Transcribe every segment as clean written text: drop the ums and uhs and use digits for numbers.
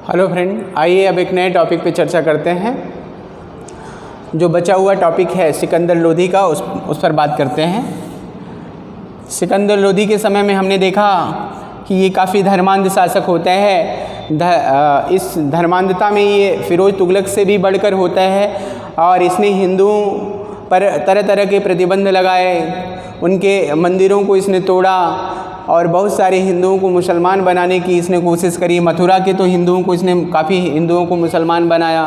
Hello friend, आइए अब एक नए टॉपिक पे चर्चा करते हैं। जो बचा हुआ टॉपिक है सिकंदर लोदी का, उस पर बात करते हैं। सिकंदर लोदी के समय में हमने देखा कि ये काफ़ी धर्मांध शासक होता है। इस धर्मांधता में ये फिरोज तुगलक से भी बढ़कर होता है और इसने हिंदुओं पर तरह तरह के प्रतिबंध लगाए, उनके मंदिरों को इसने तोड़ा और बहुत सारे हिंदुओं को मुसलमान बनाने की इसने कोशिश करी। मथुरा के तो हिंदुओं को इसने काफ़ी हिंदुओं को मुसलमान बनाया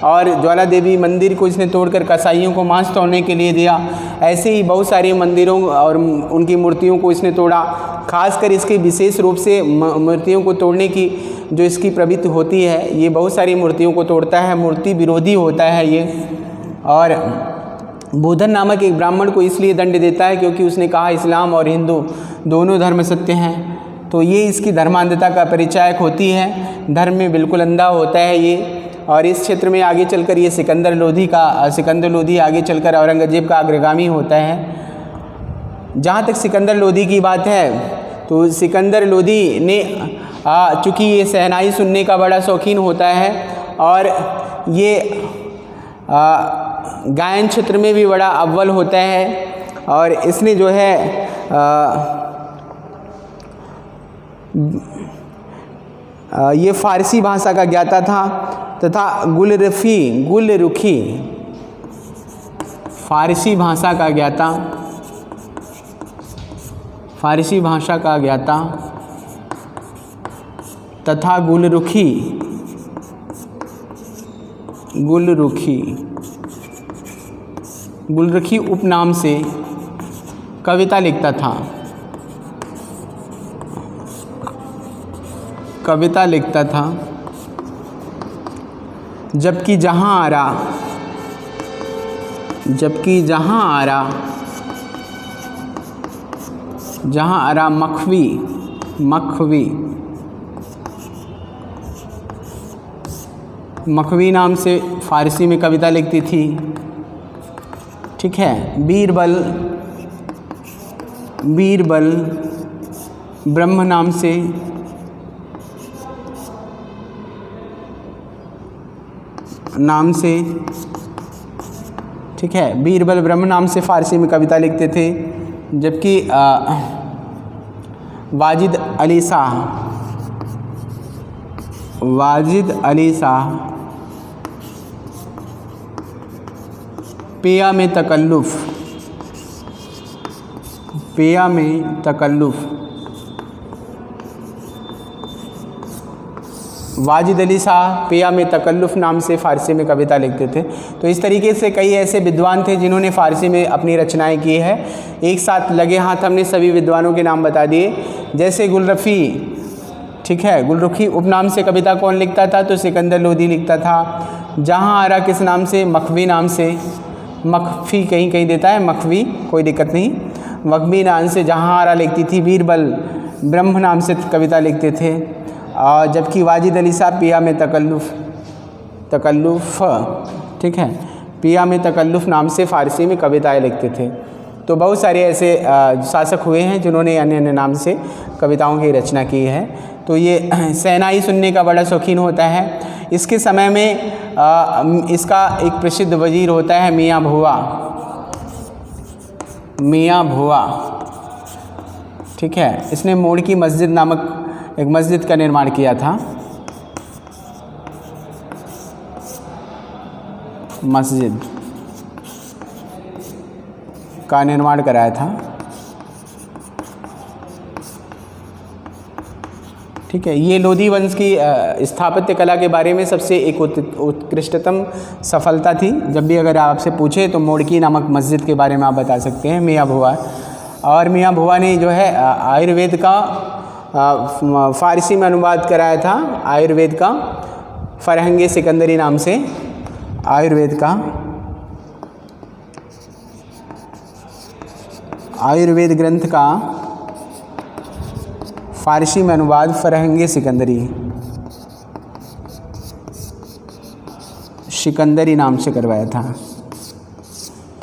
और ज्वाला देवी मंदिर को इसने तोड़कर कसाईयों को मांस तोड़ने के लिए दिया। ऐसे ही बहुत सारे मंदिरों और उनकी मूर्तियों को इसने तोड़ा। खासकर इसकी विशेष रूप से मूर्तियों को तोड़ने की जो इसकी प्रवृत्ति होती है, ये बहुत सारी मूर्तियों को तोड़ता है, मूर्ति विरोधी होता है ये। और बोधन नामक एक ब्राह्मण को इसलिए दंड देता है क्योंकि उसने कहा इस्लाम और हिंदू दोनों धर्म सत्य हैं। तो ये इसकी धर्मांधता का परिचायक होती है, धर्म में बिल्कुल अंधा होता है ये। और इस क्षेत्र में आगे चलकर ये सिकंदर लोदी आगे चलकर औरंगजेब का अग्रगामी होता है। जहाँ तक सिकंदर लोदी की बात है तो सिकंदर लोदी ने चूँकि ये शहनाई सुनने का बड़ा शौकीन होता है और ये गायन क्षेत्र में भी बड़ा अव्वल होता है और इसने जो है ये फारसी भाषा का ज्ञाता था तथा गुलरुखी फारसी भाषा का ज्ञाता तथा गुलरुखी उपनाम से कविता लिखता था। जबकि जहाँ आरा मखवी नाम से फारसी में कविता लिखती थी। ठीक है। बीरबल ब्रह्म नाम से ठीक है, बीरबल ब्रह्म नाम से फारसी में कविता लिखते थे। जबकि वाजिद अली शाह पेया में तकल्लुफ़ वाजिद अली शाह पेया में तकल्लुफ़ नाम से फ़ारसी में कविता लिखते थे। तो इस तरीके से कई ऐसे विद्वान थे जिन्होंने फ़ारसी में अपनी रचनाएं की है। एक साथ लगे हाथ हमने सभी विद्वानों के नाम बता दिए। जैसे गुलरुखी उपनाम से कविता कौन लिखता था? तो सिकंदर लोदी लिखता था। जहाँ आरा किस नाम से? मखवी नाम से। मखफी कहीं कहीं देता है, मखवी कोई दिक्कत नहीं। मखवी नाम से जहाँ आरा लिखती थी। बीरबल ब्रह्म नाम से कविता लिखते थे। और जबकि वाजिद अली शाह पिया में तकल्लुफ़ ठीक है, पिया में तकल्लुफ़ नाम से फ़ारसी में कविताएं लिखते थे। तो बहुत सारे ऐसे शासक हुए हैं जिन्होंने अन्य अन्य नाम से कविताओं की रचना की है। तो ये शहनाई सुनने का बड़ा शौकीन होता है। इसके समय में इसका एक प्रसिद्ध वजीर होता है मियाँ भुआ। ठीक है। इसने मोड़ की मस्जिद नामक एक मस्जिद का निर्माण किया था। मस्जिद का निर्माण कराया था। ठीक है। ये लोदी वंश की स्थापत्य कला के बारे में सबसे एक उत्कृष्टतम सफलता थी। जब भी अगर आपसे पूछे तो मोड़की नामक मस्जिद के बारे में आप बता सकते हैं, मियाँ भुआ। और मियाँ भुआ ने जो है आयुर्वेद का फ़ारसी में अनुवाद कराया था। आयुर्वेद का फरहंगे सिकंदरी नाम से आयुर्वेद ग्रंथ का फ़ारसी में अनुवाद फरहंगे सिकंदरी नाम से करवाया था।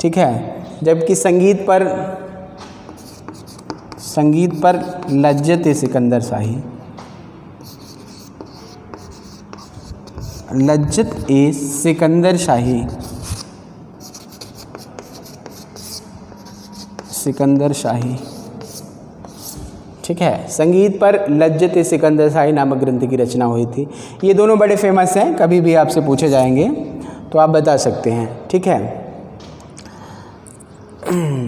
ठीक है। जबकि संगीत पर लज्जत सिकंदर शाही लज्जत ए सिकंदर शाही, सिकंदर शाही, ठीक है। संगीत पर लज्जत ए सिकंदर शाही नामक ग्रंथ की रचना हुई थी। ये दोनों बड़े फेमस हैं, कभी भी आपसे पूछे जाएंगे तो आप बता सकते हैं, ठीक है।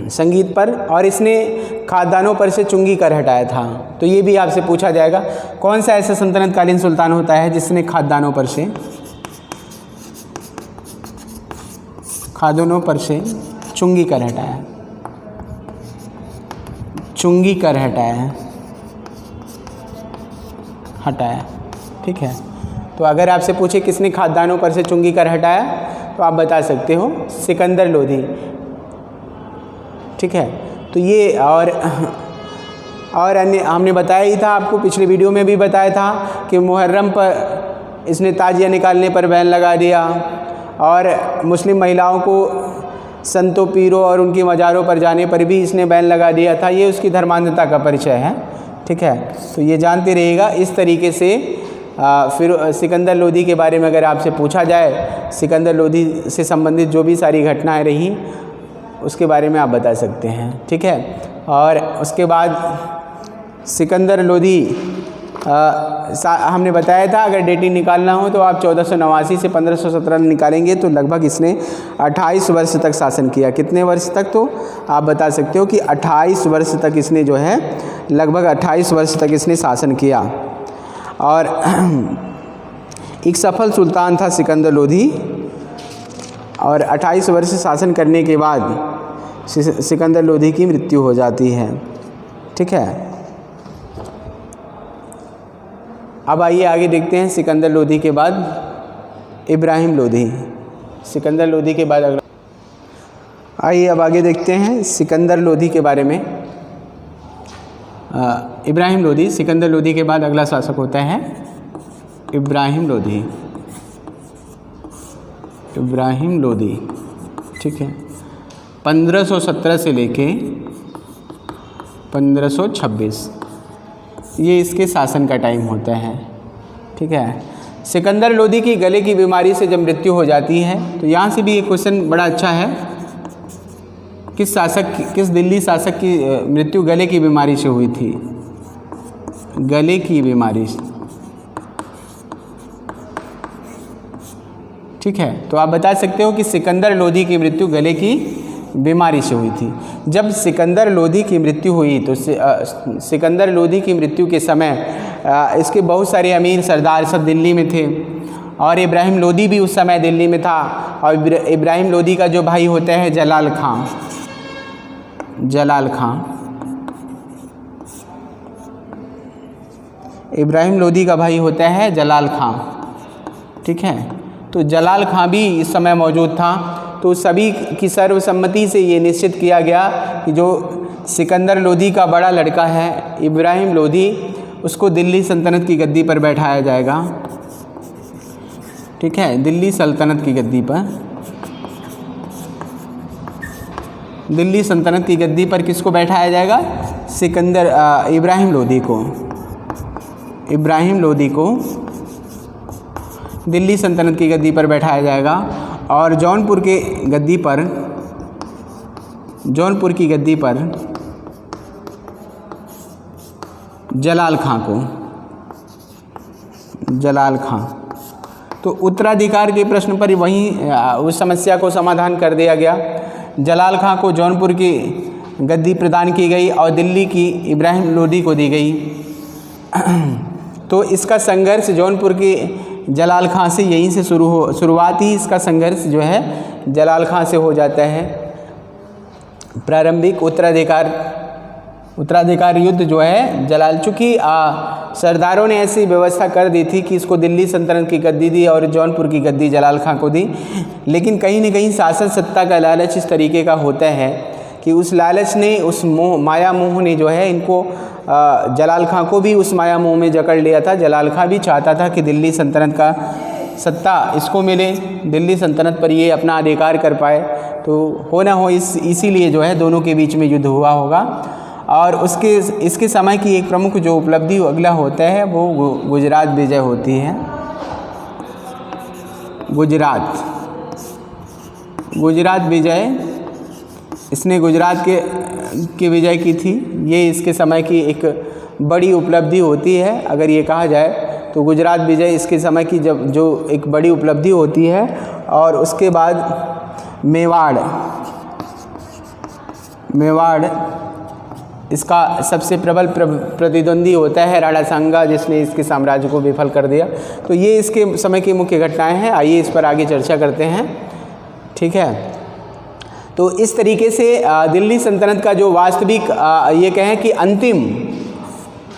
संगीत पर, और इसने खादानों पर से चुंगी कर हटाया था, तो ये भी आपसे पूछा जाएगा कौन सा ऐसा सल्तनतकालीन सुल्तान होता है जिसने खादानों पर से चुंगी कर हटाया, चुंगी कर हटाया, ठीक है। तो अगर आपसे पूछे किसने खादानों पर से चुंगी कर हटाया तो आप बता सकते हो सिकंदर लोधी, ठीक है। तो ये और अन्य हमने बताया ही था, आपको पिछले वीडियो में भी बताया था कि मुहर्रम पर इसने ताजिया निकालने पर बैन लगा दिया, और मुस्लिम महिलाओं को संतों पीरों और उनकी मज़ारों पर जाने पर भी इसने बैन लगा दिया था। ये उसकी धर्मांधता का परिचय है, ठीक है। तो ये जानते रहिएगा। इस तरीके से फिर सिकंदर लोधी के बारे में अगर आपसे पूछा जाए, सिकंदर लोधी से संबंधित जो भी सारी घटनाएं रही उसके बारे में आप बता सकते हैं, ठीक है। और उसके बाद सिकंदर लोधी हमने बताया था अगर डेटिंग निकालना हो तो आप 1489 से 1517 निकालेंगे तो लगभग इसने 28 वर्ष तक शासन किया। कितने वर्ष तक? तो आप बता सकते हो कि 28 वर्ष तक इसने जो है, लगभग 28 वर्ष तक इसने शासन किया। और एक सफल सुल्तान था सिकंदर लोधी, और 28 वर्ष शासन करने के बाद सिकंदर लोधी की मृत्यु हो जाती है, ठीक है। अब आइए आगे देखते हैं सिकंदर लोधी के बाद इब्राहिम लोधी। सिकंदर लोधी के बाद आइए अब आगे देखते हैं सिकंदर लोधी के बारे में। इब्राहिम लोधी, सिकंदर लोधी के बाद अगला शासक होता है इब्राहिम लोधी। इब्राहिम लोधी, ठीक है। 1517 से लेके 1526 ये इसके शासन का टाइम होता है, ठीक है। सिकंदर लोधी की गले की बीमारी से जब मृत्यु हो जाती है तो यहाँ से भी एक क्वेश्चन बड़ा अच्छा है, किस दिल्ली शासक की मृत्यु गले की बीमारी से हुई थी? गले की बीमारी, ठीक है। तो आप बता सकते हो कि सिकंदर लोधी की मृत्यु गले की बीमारी से हुई थी। जब सिकंदर लोधी की मृत्यु हुई तो सिकंदर लोधी की मृत्यु के समय इसके बहुत सारे अमीर सरदार सब दिल्ली में थे, और इब्राहिम लोधी भी उस समय दिल्ली में था। और इब्राहिम लोधी का जो भाई होता है जलाल खां, इब्राहिम लोधी का भाई होता है जलाल खां, ठीक है। तो जलाल खां भी इस समय मौजूद था। तो सभी की सर्वसम्मति से ये निश्चित किया गया कि जो सिकंदर लोधी का बड़ा लड़का है इब्राहिम लोधी, उसको दिल्ली सल्तनत की गद्दी पर बैठाया जाएगा, ठीक है। दिल्ली सल्तनत की गद्दी पर, दिल्ली सल्तनत की गद्दी पर किसको बैठाया जाएगा? इब्राहिम लोधी को, इब्राहिम लोधी को दिल्ली सल्तनत की गद्दी पर बैठाया जाएगा। और जौनपुर की गद्दी पर जलाल खां को, जलाल खां। तो उत्तराधिकार के प्रश्न पर वहीं उस समस्या को समाधान कर दिया गया। जलाल खां को जौनपुर की गद्दी प्रदान की गई और दिल्ली की इब्राहिम लोधी को दी गई। तो इसका संघर्ष जौनपुर की जलाल खां से यहीं से शुरुआत ही इसका संघर्ष जो है जलाल खां से हो जाता है। प्रारंभिक उत्तराधिकार युद्ध जो है जलाल, चूँकि सरदारों ने ऐसी व्यवस्था कर दी थी कि इसको दिल्ली सल्तनत की गद्दी दी और जौनपुर की गद्दी जलाल खां को दी, लेकिन कहीं न कहीं शासन सत्ता का लालच इस तरीके का होता है कि उस लालच ने, उस माया मोह ने जो है इनको जलाल खां को भी उस माया मोह में जकड़ लिया था। जलाल खां भी चाहता था कि दिल्ली सल्तनत का सत्ता इसको मिले, दिल्ली सल्तनत पर ये अपना अधिकार कर पाए। तो हो ना हो इसीलिए जो है दोनों के बीच में युद्ध हुआ होगा। और इसके समय की एक प्रमुख जो उपलब्धि अगला होता है वो गुजरात विजय होती है। गुजरात विजय, इसने गुजरात की विजय की थी। ये इसके समय की एक बड़ी उपलब्धि होती है। अगर ये कहा जाए तो गुजरात विजय इसके समय की जो एक बड़ी उपलब्धि होती है। और उसके बाद मेवाड़ इसका सबसे प्रबल प्रतिद्वंदी होता है राणा सांगा, जिसने इसके साम्राज्य को विफल कर दिया। तो ये इसके समय की मुख्य घटनाएं हैं। आइए इस पर आगे चर्चा करते हैं। ठीक है, तो इस तरीके से दिल्ली सल्तनत का जो वास्तविक ये कहें कि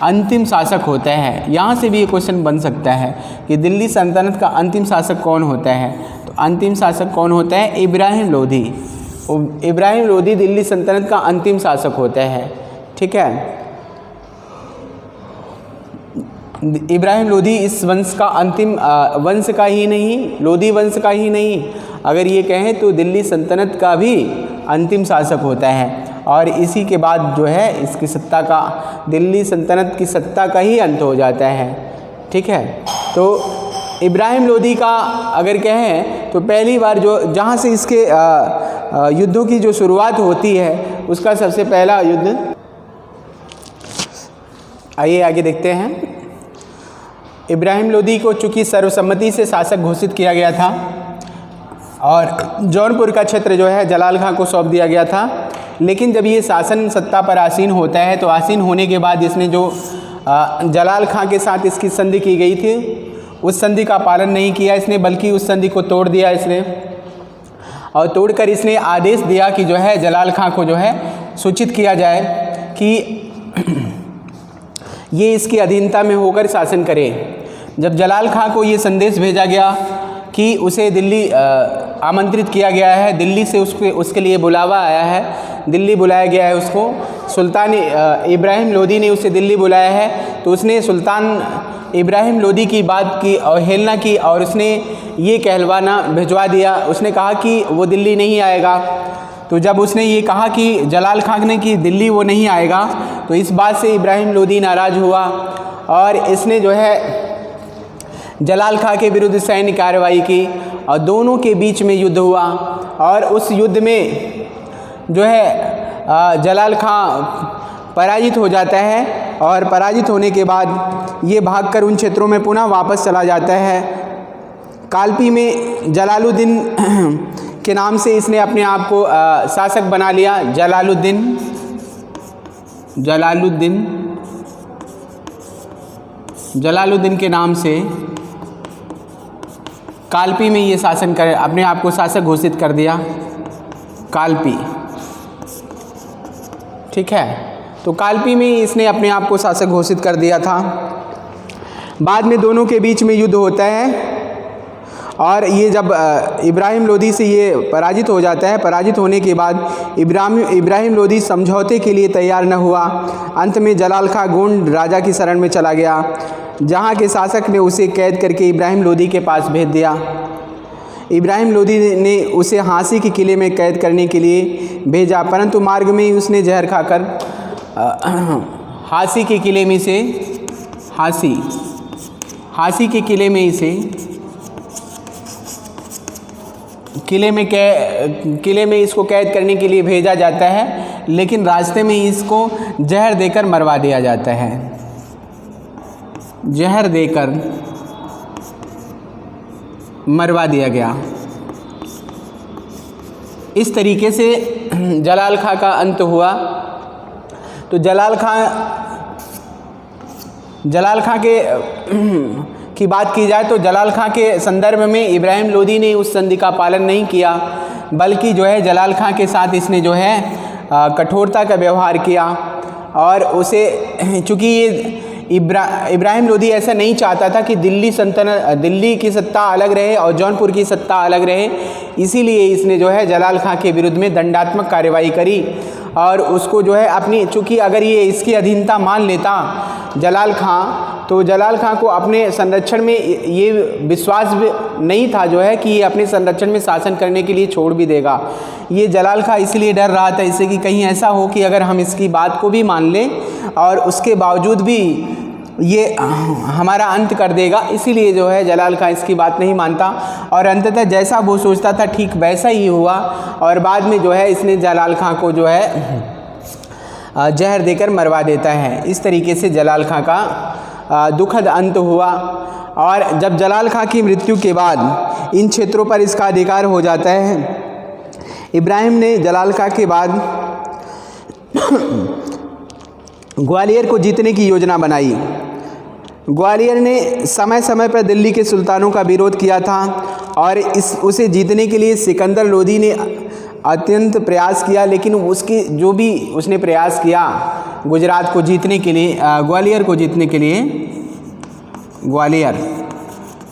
अंतिम शासक होता है। यहाँ से भी ये क्वेश्चन बन सकता है कि दिल्ली सल्तनत का अंतिम शासक कौन होता है। तो अंतिम शासक कौन होता है? इब्राहिम लोधी दिल्ली सल्तनत का अंतिम शासक होता है। ठीक है, इब्राहिम लोधी इस वंश का अंतिम वंश का ही नहीं, लोधी वंश का ही नहीं, अगर ये कहें तो दिल्ली सल्तनत का भी अंतिम शासक होता है। और इसी के बाद जो है इसकी सत्ता का, दिल्ली सल्तनत की सत्ता का ही अंत हो जाता है। ठीक है, तो इब्राहिम लोधी का अगर कहें तो पहली बार जहाँ से इसके युद्धों की जो शुरुआत होती है, उसका सबसे पहला युद्ध, आइए आगे देखते हैं। इब्राहिम लोधी को चूँकि सर्वसम्मति से शासक घोषित किया गया था और जौनपुर का क्षेत्र जो है जलाल खां को सौंप दिया गया था। लेकिन जब ये शासन सत्ता पर आसीन होता है तो आसीन होने के बाद इसने जो जलाल खां के साथ इसकी संधि की गई थी, उस संधि का पालन नहीं किया इसने, बल्कि उस संधि को तोड़ दिया इसने। और तोड़कर इसने आदेश दिया कि जो है जलाल खां को जो है सूचित किया जाए कि ये इसकी अधीनता में होकर शासन करे। जब जलाल खां को ये संदेश भेजा गया कि उसे दिल्ली आमंत्रित किया गया है, दिल्ली से उसके लिए बुलावा आया है, दिल्ली बुलाया गया है उसको, सुल्तान इब्राहिम लोधी ने उसे दिल्ली बुलाया है, तो उसने सुल्तान इब्राहिम लोधी की बात की अवहेलना की और उसने ये कहलवाना भिजवा दिया। उसने कहा कि वो दिल्ली नहीं आएगा। तो जब उसने ये कहा कि जलाल खां ने कि दिल्ली वो नहीं आएगा, तो इस बात से इब्राहिम लोधी नाराज़ हुआ और इसने जो है जलाल खां के विरुद्ध सैन्य कार्रवाई की और दोनों के बीच में युद्ध हुआ। और उस युद्ध में जो है जलाल खां पराजित हो जाता है और पराजित होने के बाद ये भागकर उन क्षेत्रों में पुनः वापस चला जाता है। कालपी में जलालुद्दीन के नाम से इसने अपने आप को शासक बना लिया। जलालुद्दीन के नाम से कालपी में ये शासन कर अपने आप को शासक घोषित कर दिया, कालपी। ठीक है, तो कालपी में इसने अपने आप को शासक घोषित कर दिया था। बाद में दोनों के बीच में युद्ध होता है और ये जब इब्राहिम लोधी से ये पराजित हो जाता है, पराजित होने के बाद इब्राहिम लोधी समझौते के लिए तैयार न हुआ। अंत में जलाल खां गोंड राजा की शरण में चला गया, जहाँ के शासक ने उसे कैद करके इब्राहिम लोधी के पास भेज दिया। इब्राहिम लोधी ने उसे हांसी के किले में कैद करने के लिए भेजा, परंतु मार्ग में ही उसने जहर खाकर हांसी के किले में इसे किले में इसको कैद करने के लिए भेजा जाता है, लेकिन रास्ते में इसको जहर देकर मरवा दिया जाता है। जहर देकर मरवा दिया गया। इस तरीके से जलाल खां का अंत हुआ। तो जलाल खां के की बात की जाए तो जलाल खां के संदर्भ में इब्राहिम लोधी ने उस संधि का पालन नहीं किया, बल्कि जो है जलाल खां के साथ इसने जो है कठोरता का व्यवहार किया। और उसे चूँकि ये इब्राहिम लोधी ऐसा नहीं चाहता था कि दिल्ली की सत्ता अलग रहे और जौनपुर की सत्ता अलग रहे, इसीलिए इसने जो है जलाल खां के विरुद्ध में दंडात्मक कार्रवाई करी और उसको जो है अपनी, चूँकि अगर ये इसकी अधीनता मान लेता जलाल खां, तो जलाल खां को अपने संरक्षण में ये विश्वास नहीं था जो है कि ये अपने संरक्षण में शासन करने के लिए छोड़ भी देगा। ये जलाल खां इसलिए डर रहा था इससे कि कहीं ऐसा हो कि अगर हम इसकी बात को भी मान लें और उसके बावजूद भी ये हमारा अंत कर देगा, इसीलिए जो है जलाल खां इसकी बात नहीं मानता और अंततः जैसा वो सोचता था ठीक वैसा ही हुआ और बाद में जो है इसने जलाल खां को जो है जहर देकर मरवा देता है। इस तरीके से जलाल खां का दुखद अंत हुआ। और जब जलाल खां की मृत्यु के बाद इन क्षेत्रों पर इसका अधिकार हो जाता है, इब्राहिम ने जलाल खां के बाद ग्वालियर को जीतने की योजना बनाई। ग्वालियर ने समय समय पर दिल्ली के सुल्तानों का विरोध किया था और उसे जीतने के लिए सिकंदर लोधी ने अत्यंत प्रयास किया, लेकिन उसके जो भी उसने प्रयास किया गुजरात को जीतने के लिए, ग्वालियर को जीतने के लिए, ग्वालियर,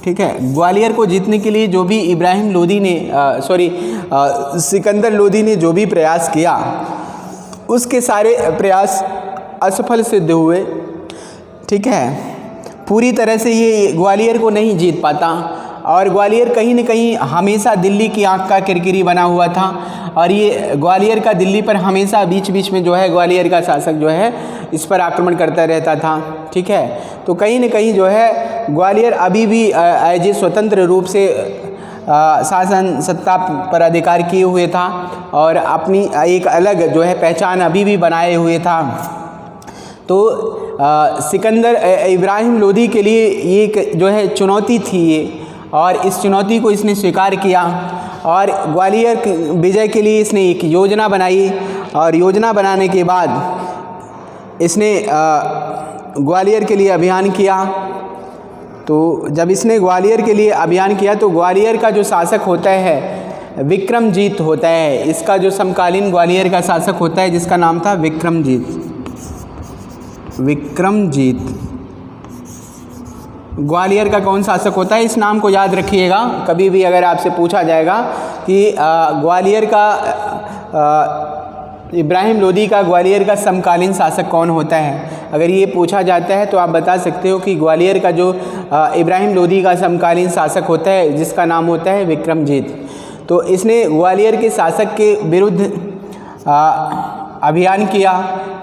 ठीक है, ग्वालियर को जीतने के लिए जो भी इब्राहिम लोधी ने सिकंदर लोधी ने जो भी प्रयास किया उसके सारे प्रयास असफल सिद्ध हुए। ठीक है, पूरी तरह से ये ग्वालियर को नहीं जीत पाता और ग्वालियर कहीं न कहीं हमेशा दिल्ली की आंख का किरकिरी बना हुआ था और ये ग्वालियर का दिल्ली पर हमेशा बीच बीच में जो है ग्वालियर का शासक जो है इस पर आक्रमण करता रहता था। ठीक है, तो कहीं न कहीं जो है ग्वालियर अभी भी एज ए स्वतंत्र रूप से शासन सत्ता पर अधिकार किए हुए था और अपनी एक अलग जो है पहचान अभी भी बनाए हुए था। तो सिकंदर इब्राहिम लोधी के लिए एक जो है चुनौती थी ये, और इस चुनौती को इसने स्वीकार किया और ग्वालियर विजय के लिए इसने एक योजना बनाई और योजना बनाने के बाद इसने ग्वालियर के लिए अभियान किया। तो जब इसने ग्वालियर के लिए अभियान किया तो ग्वालियर का जो शासक होता है विक्रमजीत होता है। इसका जो समकालीन ग्वालियर का शासक होता है जिसका नाम था विक्रमजीत। ग्वालियर का कौन शासक होता है, इस नाम को याद रखिएगा। कभी भी अगर आपसे पूछा जाएगा कि ग्वालियर का इब्राहिम लोधी का ग्वालियर का समकालीन शासक कौन होता है, अगर ये पूछा जाता है तो आप बता सकते हो कि ग्वालियर का जो इब्राहिम लोधी का समकालीन शासक होता है जिसका नाम होता है विक्रमजीत। तो इसने ग्वालियर के शासक के विरुद्ध अभियान किया,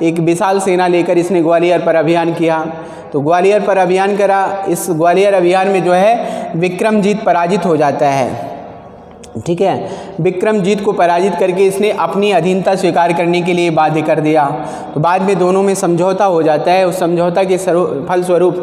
एक विशाल सेना लेकर इसने ग्वालियर पर अभियान किया। तो ग्वालियर पर अभियान करा, इस ग्वालियर अभियान में जो है विक्रमजीत पराजित हो जाता है। ठीक है, विक्रमजीत को पराजित करके इसने अपनी अधीनता स्वीकार करने के लिए बाध्य कर दिया। तो बाद में दोनों में समझौता हो जाता है। उस समझौता के फलस्वरूप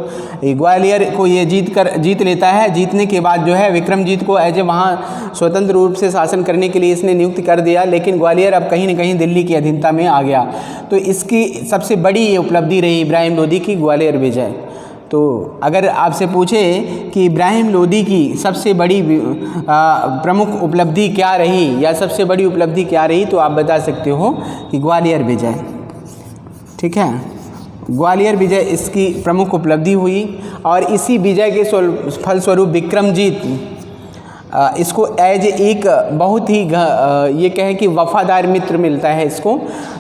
ग्वालियर को ये जीत लेता है। जीतने के बाद जो है विक्रमजीत को एज ए वहाँ स्वतंत्र रूप से शासन करने के लिए इसने नियुक्त कर दिया, लेकिन ग्वालियर अब कहीं न कहीं दिल्ली की अधीनता में आ गया। तो इसकी सबसे बड़ी ये उपलब्धि रही इब्राहिम लोधी की ग्वालियर विजय। तो अगर आपसे पूछे कि इब्राहिम लोधी की सबसे बड़ी प्रमुख उपलब्धि क्या रही या सबसे बड़ी उपलब्धि क्या रही, तो आप बता सकते हो कि ग्वालियर विजय। ठीक है, ग्वालियर विजय इसकी प्रमुख उपलब्धि हुई और इसी विजय के फलस्वरूप विक्रमजीत इसको एज एक बहुत ही ये कहें कि वफादार मित्र मिलता है इसको।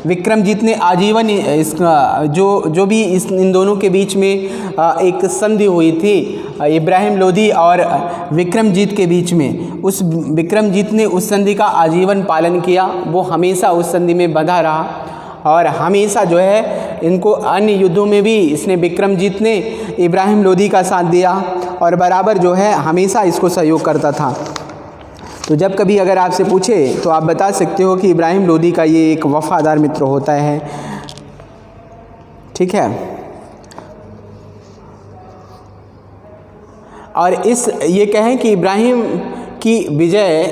विक्रमजीत ने आजीवन इसका जो भी इन दोनों के बीच में एक संधि हुई थी इब्राहिम लोधी और विक्रमजीत के बीच में, उस विक्रमजीत ने उस संधि का आजीवन पालन किया। वो हमेशा उस संधि में बंधा रहा और हमेशा जो है इनको अन्य युद्धों में भी इसने विक्रमजीत ने इब्राहिम लोधी का साथ दिया और बराबर जो है हमेशा इसको सहयोग करता था। तो जब कभी अगर आपसे पूछे तो आप बता सकते हो कि इब्राहिम लोधी का ये एक वफादार मित्र होता है। ठीक है, और ये कहें कि इब्राहिम की विजय,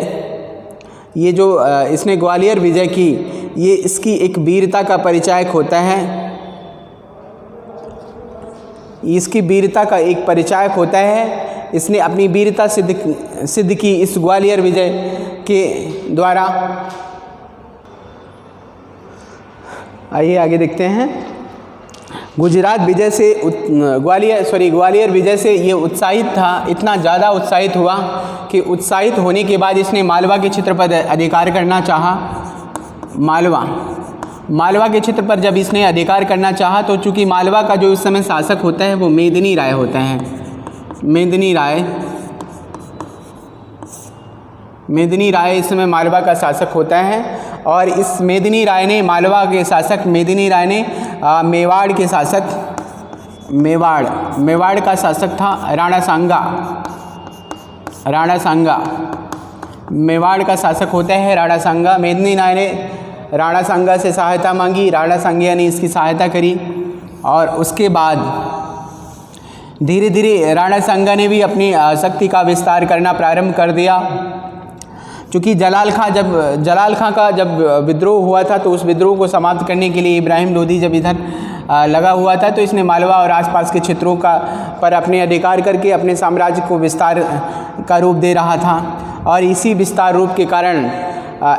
ये जो इसने ग्वालियर विजय की, ये इसकी एक वीरता का परिचायक होता है। इसकी वीरता का एक परिचायक होता है। इसने अपनी वीरता सिद्ध की इस ग्वालियर विजय के द्वारा। आइए आगे देखते हैं। गुजरात विजय से ग्वालियर विजय से ये उत्साहित था, इतना ज़्यादा उत्साहित हुआ कि उत्साहित होने के बाद इसने मालवा के क्षेत्र पर अधिकार करना चाहा। मालवा के क्षेत्र पर जब इसने अधिकार करना चाहा तो चूँकि मालवा का जो उस समय शासक होता है वो मेदिनी राय होता है। मेदिनी राय इस समय मालवा का शासक होता है और इस मेदिनी राय ने, मालवा के शासक मेदिनी राय ने मेवाड़ के शासक मेवाड़ का शासक था राणा सांगा। मेवाड़ का शासक होता है राणा सांगा। मेदिनी राय ने राणा सांगा से सहायता मांगी, राणा सांगा ने इसकी सहायता करी और उसके बाद धीरे धीरे राणा सांगा ने भी अपनी शक्ति का विस्तार करना प्रारंभ कर दिया। क्योंकि जलाल खां का जब विद्रोह हुआ था तो उस विद्रोह को समाप्त करने के लिए इब्राहिम लोदी जब इधर लगा हुआ था तो इसने मालवा और आसपास के क्षेत्रों पर अपने अधिकार करके अपने साम्राज्य को विस्तार का रूप दे रहा था। और इसी विस्तार रूप के कारण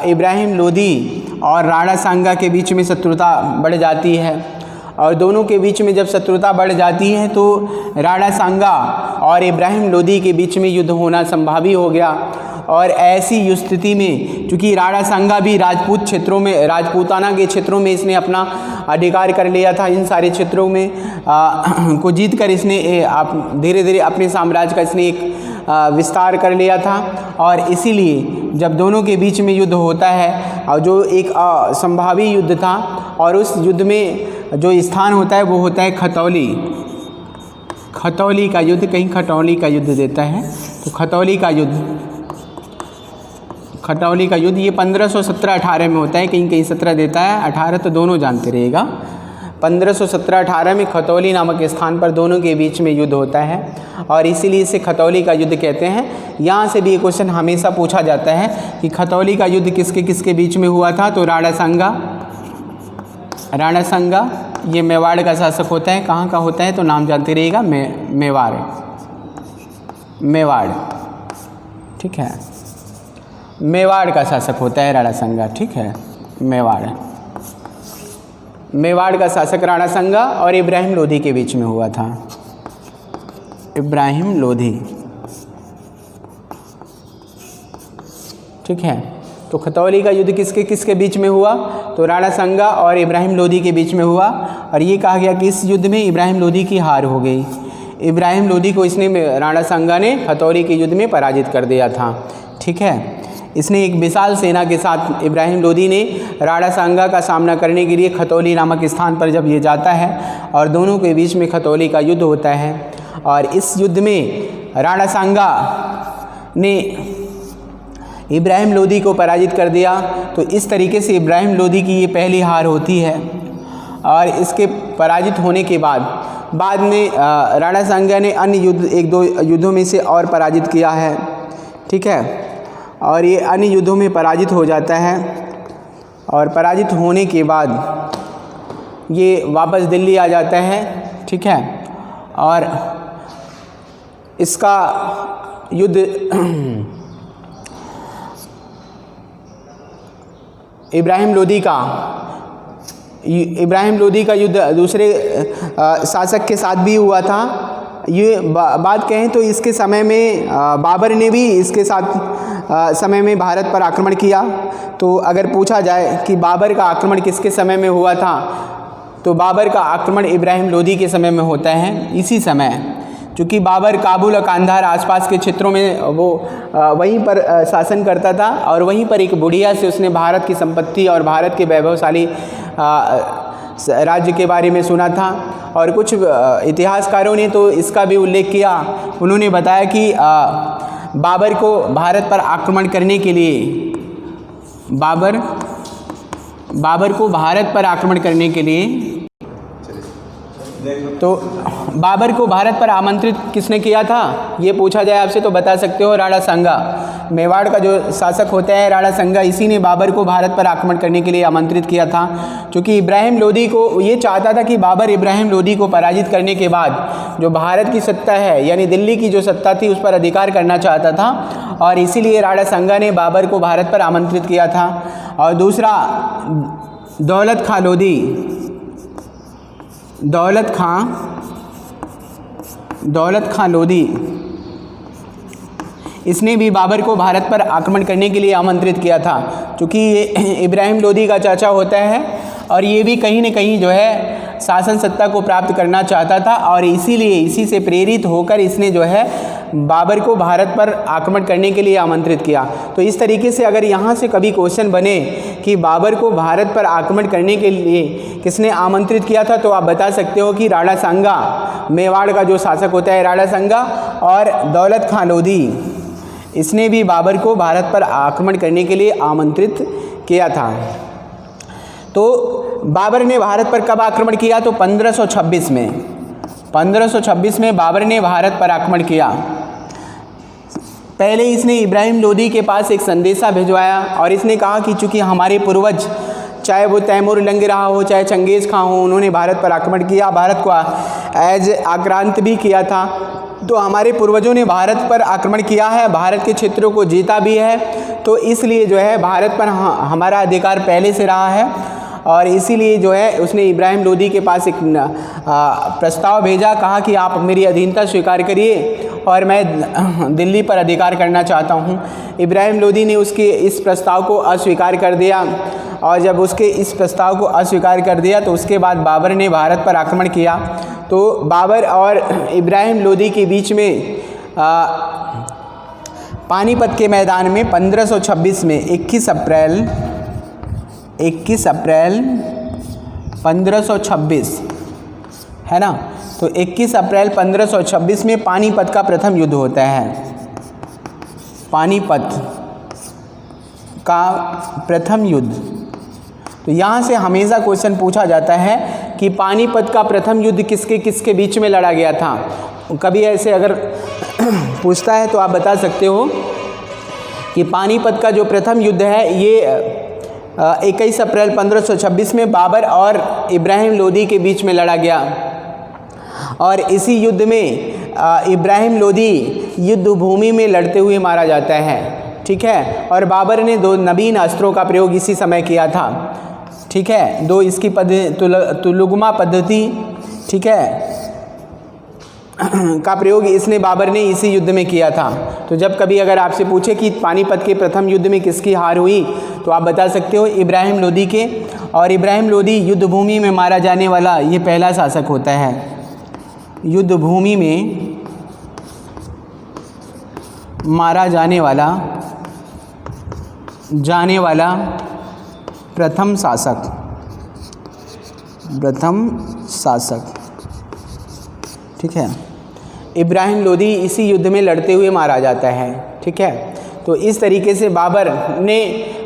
इब्राहिम लोदी और राणा सांगा के बीच में शत्रुता बढ़ जाती है। और दोनों के बीच में जब शत्रुता बढ़ जाती है तो राणा सांगा और इब्राहिम लोदी के बीच में युद्ध होना संभावी हो गया। और ऐसी स्थिति में चूँकि राणा सांगा भी राजपूताना के क्षेत्रों में इसने अपना अधिकार कर लिया था, इन सारे क्षेत्रों में को जीत कर इसने धीरे धीरे अपने साम्राज्य का इसने एक विस्तार कर लिया था। और इसीलिए जब दोनों के बीच में युद्ध होता है और जो एक संभावी युद्ध था और उस युद्ध में जो स्थान होता है वो होता है खतौली का युद्ध, कहीं खटौली का युद्ध देता है तो खतौली का युद्ध ये 1517-18 में होता है, कहीं 17 देता है, 18 तो दोनों जानते रहेगा। 1517-18 में खतौली नामक स्थान पर दोनों के बीच में युद्ध होता है और इसीलिए इसे खतौली का युद्ध कहते हैं। यहाँ से भी ये क्वेश्चन हमेशा पूछा जाता है कि खतौली का युद्ध किसके किसके बीच में हुआ था, तो राणा सांगा ये मेवाड़ का शासक होता है। कहाँ का होता है तो नाम जानते रहिएगा, मेवाड़, ठीक है, मेवाड़ का शासक होता है राणा सांगा, ठीक है। मेवाड़ का शासक राणा सांगा और इब्राहिम लोदी के बीच में हुआ था, इब्राहिम लोदी, ठीक है। तो खतौली का युद्ध किसके किसके बीच में हुआ, तो राणा सांगा और इब्राहिम लोदी के बीच में हुआ। और ये कहा गया कि इस युद्ध में इब्राहिम लोदी की हार हो गई। इब्राहिम लोदी को राणा सांगा ने खतौली के युद्ध में पराजित कर दिया था, ठीक है। इसने एक विशाल सेना के साथ इब्राहिम लोदी ने राणा सांगा का सामना करने के लिए खतौली नामक स्थान पर जब ये जाता है और दोनों के बीच में खतौली का युद्ध होता है। और इस युद्ध में राणा सांगा ने इब्राहिम लोदी को पराजित कर दिया। तो इस तरीके से इब्राहिम लोदी की ये पहली हार होती है। और इसके पराजित होने के बाद में राणा सांगा ने अन्य एक दो युद्धों में से और पराजित किया है, ठीक है। और ये अन्य युद्धों में पराजित हो जाता है और पराजित होने के बाद ये वापस दिल्ली आ जाता है, ठीक है। और इसका युद्ध इब्राहिम लोदी का युद्ध दूसरे शासक के साथ भी हुआ था। ये बात कहें तो इसके समय में बाबर ने भी इसके साथ समय में भारत पर आक्रमण किया। तो अगर पूछा जाए कि बाबर का आक्रमण किसके समय में हुआ था, तो बाबर का आक्रमण इब्राहिम लोदी के समय में होता है। इसी समय चूँकि बाबर काबुल और कांधार आसपास के क्षेत्रों में वो वहीं पर शासन करता था और वहीं पर एक बुढ़िया से उसने भारत की संपत्ति और भारत के वैभवशाली राज्य के बारे में सुना था। और कुछ इतिहासकारों ने तो इसका भी उल्लेख किया। उन्होंने बताया कि बाबर को भारत पर आक्रमण करने के लिए बाबर को भारत पर आक्रमण करने के लिए तो बाबर को भारत पर आमंत्रित किसने किया था, ये पूछा जाए आपसे तो बता सकते हो राणा सांगा। मेवाड़ का जो शासक होता है राणा सांगा, इसी ने बाबर को भारत पर आक्रमण करने के लिए आमंत्रित किया था। क्योंकि इब्राहिम लोदी को ये चाहता था कि बाबर इब्राहिम लोदी को पराजित करने के बाद जो भारत की सत्ता है यानी दिल्ली की जो सत्ता थी उस पर अधिकार करना चाहता था। और इसीलिए राणा सांगा ने बाबर को भारत पर आमंत्रित किया था। और दूसरा दौलत खां लोदी, इसने भी बाबर को भारत पर आक्रमण करने के लिए आमंत्रित किया था। क्योंकि ये इब्राहिम लोदी का चाचा होता है और ये भी कहीं न कहीं जो है शासन सत्ता को प्राप्त करना चाहता था। और इसीलिए इसी से प्रेरित होकर इसने जो है बाबर को भारत पर आक्रमण करने के लिए आमंत्रित किया। तो इस तरीके से अगर यहाँ से कभी क्वेश्चन बने कि बाबर को भारत पर आक्रमण करने के लिए किसने आमंत्रित किया था, तो आप बता सकते हो कि राणा सांगा, मेवाड़ का जो शासक होता है राणा सांगा, और दौलत खां लोधी, इसने भी बाबर को भारत पर आक्रमण करने के लिए आमंत्रित किया था। तो बाबर ने भारत पर कब आक्रमण किया, तो 1526 में। 1526 में बाबर ने भारत पर आक्रमण किया। पहले इसने इब्राहिम लोदी के पास एक संदेशा भिजवाया और इसने कहा कि चूँकि हमारे पूर्वज, चाहे वो तैमूर लंग रहा हो चाहे चंगेज़ खां हो, उन्होंने भारत पर आक्रमण किया, भारत को एज आक्रांत भी किया था, तो हमारे पूर्वजों ने भारत पर आक्रमण किया है, भारत के क्षेत्रों को जीता भी है, तो इसलिए जो है भारत पर हमारा अधिकार पहले से रहा है। और इसीलिए जो है उसने इब्राहिम लोदी के पास एक प्रस्ताव भेजा, कहा कि आप मेरी अधीनता स्वीकार करिए और मैं दिल्ली पर अधिकार करना चाहता हूँ। इब्राहिम लोदी ने उसके इस प्रस्ताव को अस्वीकार कर दिया, और जब उसके इस प्रस्ताव को अस्वीकार कर दिया तो उसके बाद बाबर ने भारत पर आक्रमण किया। तो बाबर और इब्राहिम लोदी के बीच में पानीपत के मैदान में 1526 में 21 अप्रैल 1526 है ना, तो 21 अप्रैल 1526 में पानीपत का प्रथम युद्ध होता है। पानीपत का प्रथम युद्ध, तो यहाँ से हमेशा क्वेश्चन पूछा जाता है कि पानीपत का प्रथम युद्ध किसके किसके बीच में लड़ा गया था। कभी ऐसे अगर पूछता है तो आप बता सकते हो कि पानीपत का जो प्रथम युद्ध है ये 21 अप्रैल 1526 में बाबर और इब्राहिम लोदी के बीच में लड़ा गया, और इसी युद्ध में इब्राहिम लोदी युद्ध भूमि में लड़ते हुए मारा जाता है, ठीक है। और बाबर ने 2 नवीन अस्त्रों का प्रयोग इसी समय किया था, ठीक है, 2 इसकी तुलुगमा पद्धति, ठीक है, का प्रयोग इसने बाबर ने इसी युद्ध में किया था। तो जब कभी अगर आपसे पूछे कि पानीपत के प्रथम युद्ध में किसकी हार हुई, तो आप बता सकते हो इब्राहिम लोदी के। और इब्राहिम लोदी युद्ध भूमि में मारा जाने वाला ये पहला शासक होता है, युद्ध भूमि में मारा जाने वाला प्रथम शासक, ठीक है। इब्राहिम लोदी इसी युद्ध में लड़ते हुए मारा जाता है, ठीक है। तो इस तरीके से बाबर ने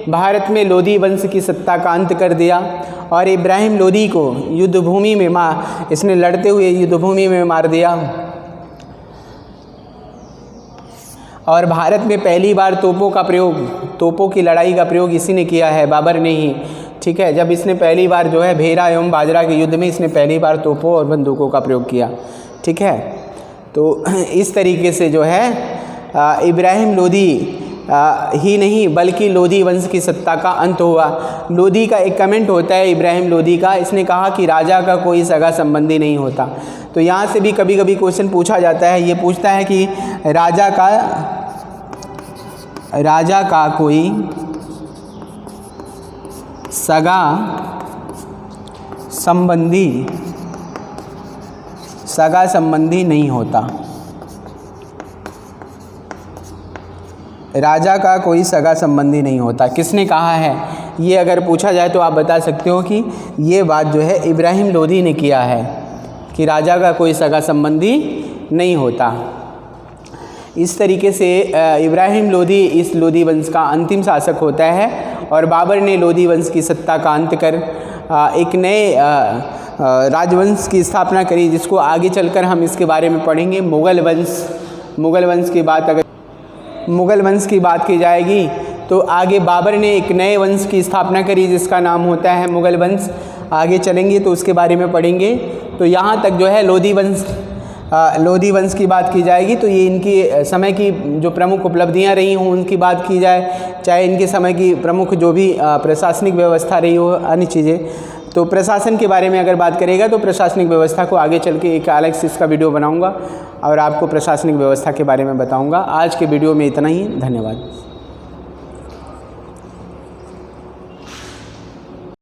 भारत में लोदी वंश की सत्ता का अंत कर दिया और इब्राहिम लोदी को युद्ध भूमि में इसने लड़ते हुए युद्ध भूमि में मार दिया। और भारत में पहली बार तोपों की लड़ाई का प्रयोग इसी ने किया है, बाबर ने ही, ठीक है। जब इसने पहली बार जो है भेरा एवं बाजरा के युद्ध में इसने पहली बार तोपों और बंदूकों का प्रयोग किया, ठीक है। तो इस तरीके से जो है इब्राहिम लोदी ही नहीं बल्कि लोदी वंश की सत्ता का अंत हुआ। लोदी का एक कमेंट होता है इब्राहिम लोदी का, इसने कहा कि राजा का कोई सगा संबंधी नहीं होता। तो यहाँ से भी कभी कभी क्वेश्चन पूछा जाता है, ये पूछता है कि राजा का कोई सगा संबंधी नहीं होता। राजा का कोई सगा संबंधी नहीं होता, किसने कहा है? ये अगर पूछा जाए तो आप बता सकते हो कि ये बात जो है इब्राहिम लोदी ने किया है कि राजा का कोई सगा संबंधी नहीं होता। इस तरीके से इब्राहिम लोदी इस लोदी वंश का अंतिम शासक होता है और बाबर ने लोदी वंश की सत्ता का अंत कर एक नए राजवंश की स्थापना करी, जिसको आगे चलकर हम इसके बारे में पढ़ेंगे। मुग़ल वंश की बात की जाएगी तो आगे बाबर ने एक नए वंश की स्थापना करी जिसका नाम होता है मुग़ल वंश। आगे चलेंगे तो उसके बारे में पढ़ेंगे। तो यहाँ तक जो है लोदी वंश की बात की जाएगी। तो ये इनकी समय की जो प्रमुख उपलब्धियाँ रही हों उनकी बात की जाए, चाहे इनके समय की प्रमुख जो भी प्रशासनिक व्यवस्था रही हो, अन्य चीज़ें। तो प्रशासन के बारे में अगर बात करेगा तो प्रशासनिक व्यवस्था को आगे चल के एक अलग से इसका वीडियो बनाऊंगा और आपको प्रशासनिक व्यवस्था के बारे में बताऊंगा। आज के वीडियो में इतना ही, धन्यवाद।